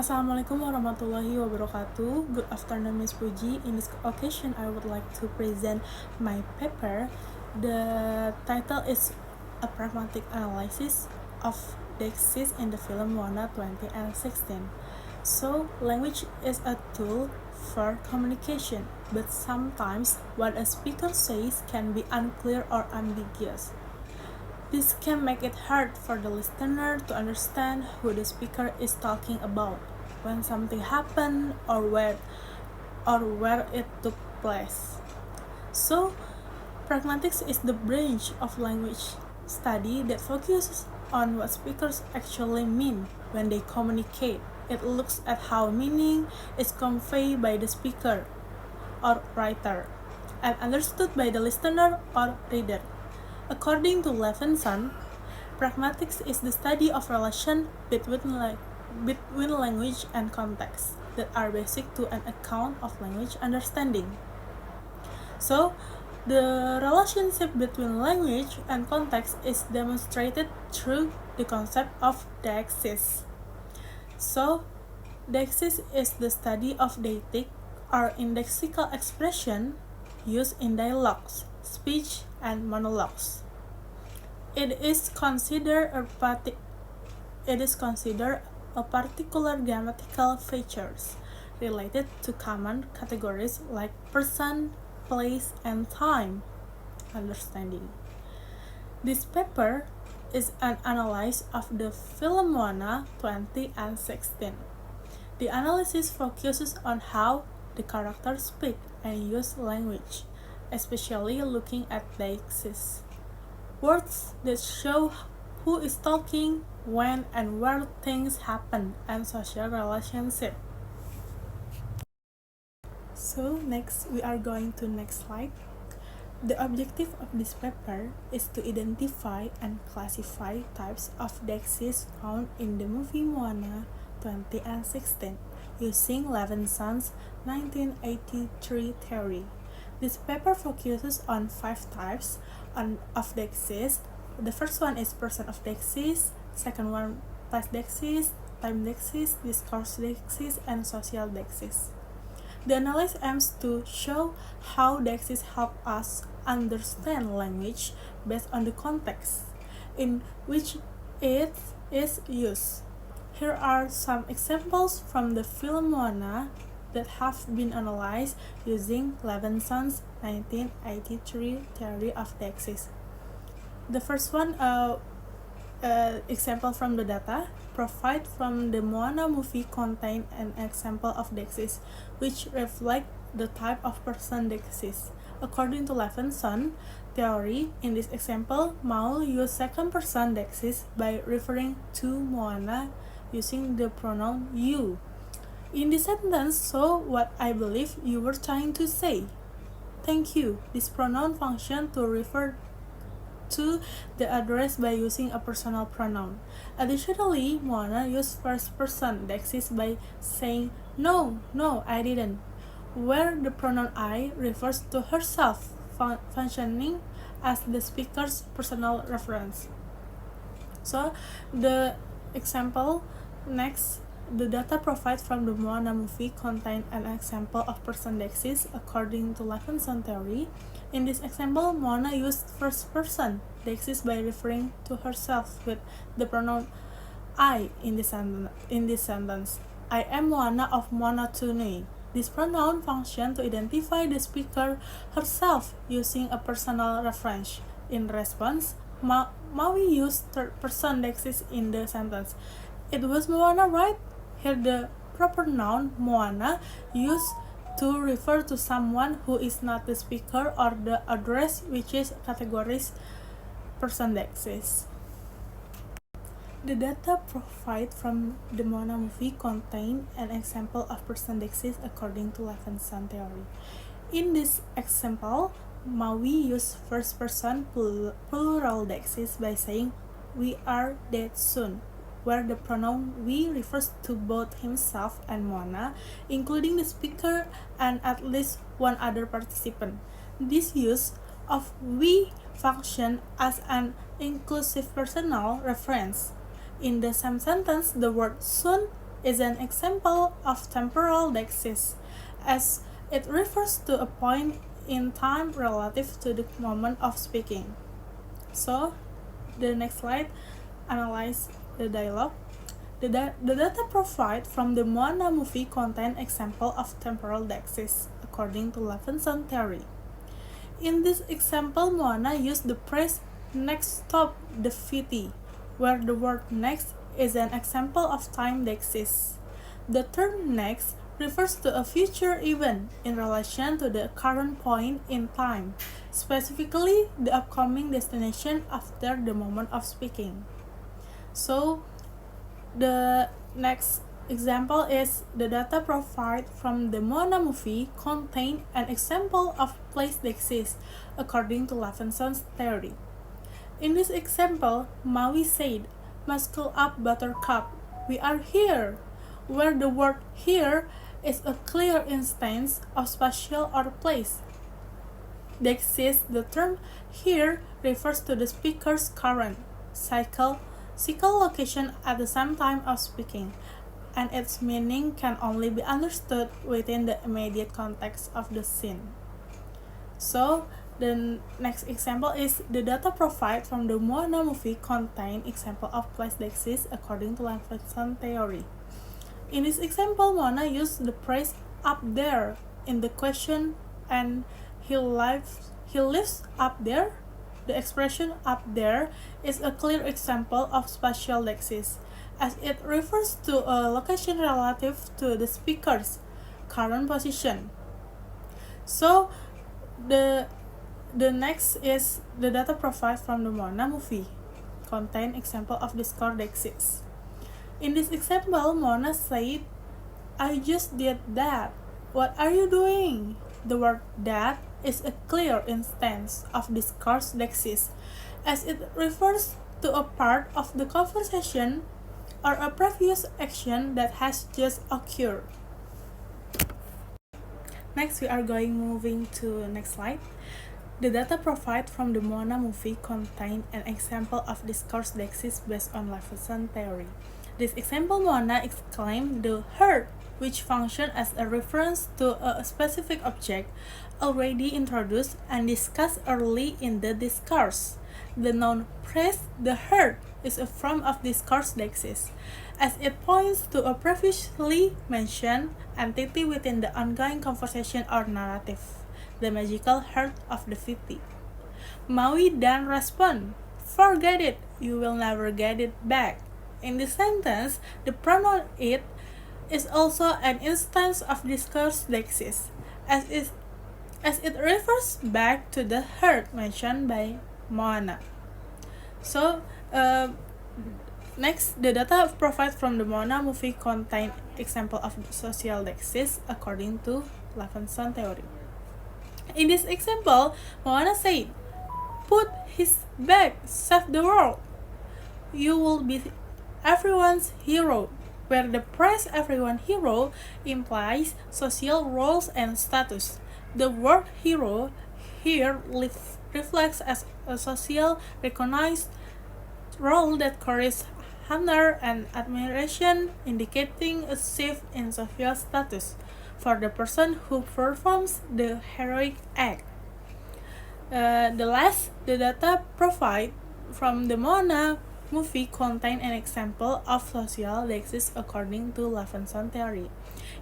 Assalamualaikum warahmatullahi wabarakatuh. Good afternoon, Ms. Puji. In this occasion, I would like to present my paper. The title is A Pragmatic Analysis of Dexys in the film Moana 2016. So, language is a tool for communication, but sometimes what a speaker says can be unclear or ambiguous. This can make it hard for the listener to understand who the speaker is talking about, when something happened, or where it took place. So, pragmatics is the branch of language study that focuses on what speakers actually mean when they communicate. It looks at how meaning is conveyed by the speaker or writer and understood by the listener or reader. According to Levinson, pragmatics is the study of relations between language and context that are basic to an account of language understanding. So, the relationship between language and context is demonstrated through the concept of deixis. So, deixis is the study of deictic or indexical expression used in dialogues, speech, and monologues. It is considered a particular grammatical features related to common categories like person, place, and time understanding. This paper is an analysis of the film Moana 2016. The analysis focuses on how the characters speak and use language, especially looking at deixis, words that show who is talking, when and where things happen, and social relationship. So next, we are going to next slide. The objective of this paper is to identify and classify types of deixis found in the movie Moana 2016 using Levinson's 1983 theory. This paper focuses on 5 types of deixis. The first one is person of deixis, second one place deixis, time deixis, discourse deixis, and social deixis. The analysis aims to show how deixis help us understand language based on the context in which it is used. Here are some examples from the film Moana that have been analyzed using Levinson's 1983 theory of deixis. The first one, example from the data provided from the Moana movie contain an example of deixis which reflect the type of person deixis. According to Levinson theory, in this example, Maul used second person deixis by referring to Moana using the pronoun you. In this sentence, so what I believe you were trying to say. Thank you. This pronoun function to refer to the address by using a personal pronoun. Additionally, Moana used first person deixis by saying no, I didn't, where the pronoun I refers to herself, functioning as the speaker's personal reference. So, the example next, the data provided from the Moana movie contain an example of person deixis according to Levinson theory. In this example, Moana used first person deixis by referring to herself with the pronoun I in this sentence. I am Moana of Moanotuni. This pronoun functions to identify the speaker herself using a personal reference. In response, Maui used third person deixis in the sentence. It was Moana, right? Here the proper noun Moana used to refer to someone who is not the speaker or the address, which is categories person deixis. The data provided from the Moana movie contain an example of person deixis according to Levinson theory. In this example, Maui used first person plural deixis by saying we are dead soon, where the pronoun we refers to both himself and Moana, including the speaker and at least one other participant. This use of we function as an inclusive personal reference. In the same sentence, the word soon is an example of temporal deixis, as it refers to a point in time relative to the moment of speaking. So, the next slide analyze the dialogue. The data provided from the Moana movie contain example of temporal deixis, according to Levinson theory. In this example, Moana used the phrase "next stop the Fiti," where the word "next" is an example of time deixis. The term "next" refers to a future event in relation to the current point in time, specifically the upcoming destination after the moment of speaking. So, the next example is the data provided from the Moana movie contain an example of place deixis, according to Levinson's theory. In this example, Maui said, "Muscle up, Buttercup, we are here," where the word "here" is a clear instance of spatial or place. Deixis, the term "here" refers to the speaker's current cycle location at the same time of speaking, and its meaning can only be understood within the immediate context of the scene. So, the next example is the data provided from the Moana movie contain example of place deixis according to Levinson theory. In this example, Moana used the phrase "up there" in the question and he lives up there. The expression "up there" is a clear example of spatial deixis, as it refers to a location relative to the speaker's current position. So, the next is the data provided from the Moana movie contain example of discourse deixis. In this example, Moana said, "I just did that. What are you doing?" The word "that" is a clear instance of discourse deixis, as it refers to a part of the conversation or a previous action that has just occurred. Next, we are moving to next slide. The data provided from the Moana movie contain an example of discourse deixis based on Levinson theory. This example, Moana exclaimed the "herd," which function as a reference to a specific object already introduced and discussed early in the discourse. The noun phrase "the herd" is a form of discourse deixis, as it points to a previously mentioned entity within the ongoing conversation or narrative, the magical herd of the Fiti. Maui then respond, "Forget it, you will never get it back." In this sentence, the pronoun "it" is also an instance of discourse deixis, as it refers back to the herd mentioned by Moana. So, next, the data provided from the Moana movie contain example of social deixis according to Levinson theory. In this example, Moana said, "Put his back, save the world. You will be everyone's hero," where the phrase "everyone hero" implies social roles and status. The word "hero" here reflects as a social recognized role that carries honor and admiration, indicating a shift in social status for the person who performs the heroic act. The data provided from the Moana movie contain an example of social deixis according to Levinson theory.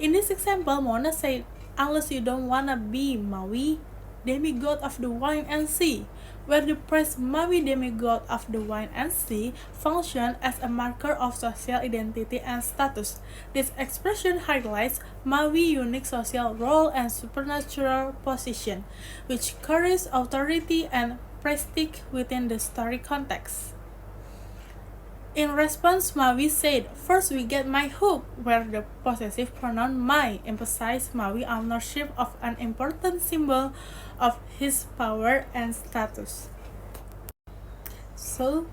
In this example, Moana said, "Unless you don't wanna be Maui, demigod of the wine and sea," where the phrase "Maui, demigod of the wine and sea" function as a marker of social identity and status. This expression highlights Maui's unique social role and supernatural position, which carries authority and prestige within the story context. In response, Maui said, "First we get my hook," where the possessive pronoun "my" emphasizes Maui's ownership of an important symbol of his power and status. So,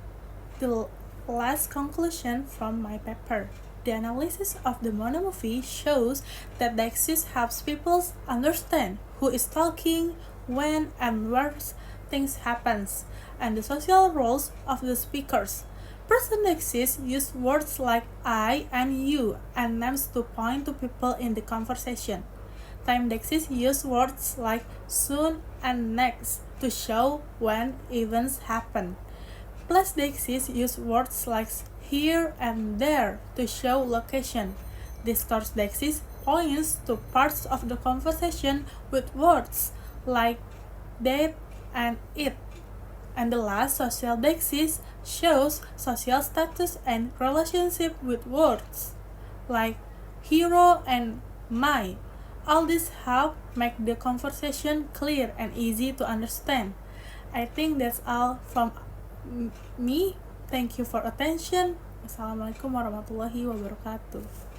the last conclusion from my paper. The analysis of the Moana movie shows that deixis helps people understand who is talking, when and where things happen, and the social roles of the speakers. Persondexes use words like I and you and names to point to people in the conversation. Timedexes use words like soon and next to show when events happen. Placedexes use words like here and there to show location. Discoursdexes points to parts of the conversation with words like that and it. And the last, socialdexis, shows social status and relationship with words like hero and my. All this help make the conversation clear and easy to understand. I think that's all from me. Thank you for attention. Wassalamualaikum warahmatullahi wabarakatuh.